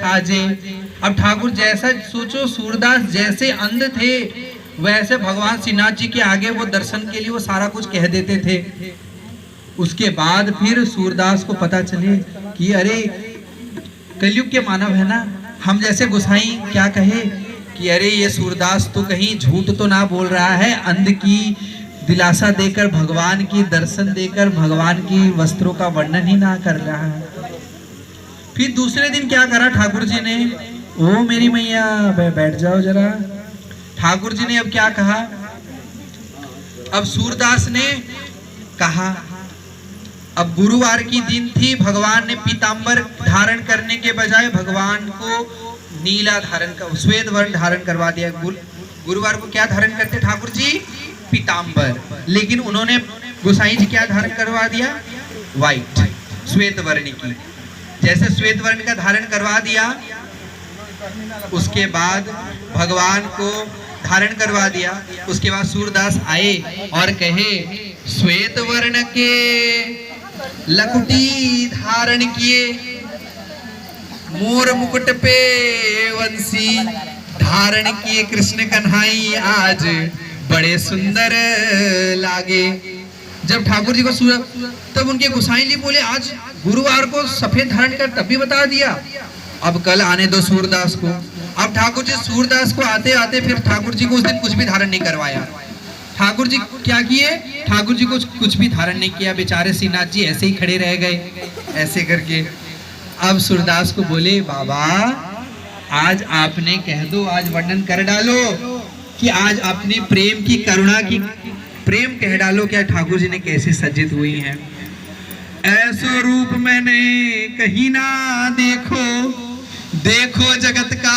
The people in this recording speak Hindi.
साजे। अब ठाकुर जैसा सोचो, सूरदास जैसे अंध थे वैसे भगवान श्रीनाथ जी के आगे वो दर्शन के लिए वो सारा कुछ कह देते थे। उसके बाद फिर सूरदास को पता चले कि अरे कलयुग के मानव है ना, हम जैसे गोसाई क्या कहे कि अरे ये सूरदास तो कहीं झूठ तो ना बोल रहा है, अंध की दिलासा देकर, भगवान की दर्शन देकर भगवान की वस्त्रों का वर्णन ही ना कर रहा है। फिर दूसरे दिन क्या करा ठाकुर जी ने, ओ मेरी मैया बैठ जाओ जरा। ठाकुर जी ने अब क्या कहा, अब सूरदास ने कहा, अब गुरुवार की दिन थी, भगवान ने पीतांबर धारण करने के बजाय भगवान को नीला धारण कर, श्वेत वर्ण धारण करवा दिया। गुरुवार को क्या धारण करते ठाकुर जी, पीतांबर, लेकिन उन्होंने गोसाई जी क्या धारण करवा दिया, व्हाइट, श्वेत वर्ण की। जैसे श्वेत वर्ण का धारण करवा दिया, उसके बाद भगवान को धारण करवा दिया। उसके बाद सूरदास आए और कहे, श्वेत वर्ण के लकुटी धारण किए, मोर मुकुट पे वंशी धारण किए, कृष्ण कन्हाई आज बड़े सुंदर लागे। जब ठाकुर जी को तब उनके गोसाई जी बोले, आज गुरुवार को सफेद धारण कर, तब भी बता दिया, अब कल आने दो सूरदास को। अब ठाकुर जी सूरदास को आते आते फिर ठाकुर जी को उस दिन कुछ भी धारण नहीं करवाया। ठाकुर जी क्या किए, ठाकुर जी को कुछ भी धारण नहीं किया, बेचारे श्रीनाथ जी ऐसे ही खड़े रह गए ऐसे करके। अब सूरदास को बोले, बाबा आज आपने कह दो, आज वर्णन कर डालो कि आज अपने प्रेम की, करुणा की, प्रेम कह डालो क्या ठाकुर जी ने कैसे सज्जित हुई हैं। ऐसो रूप मैंने कहीं ना देखो, देखो जगत का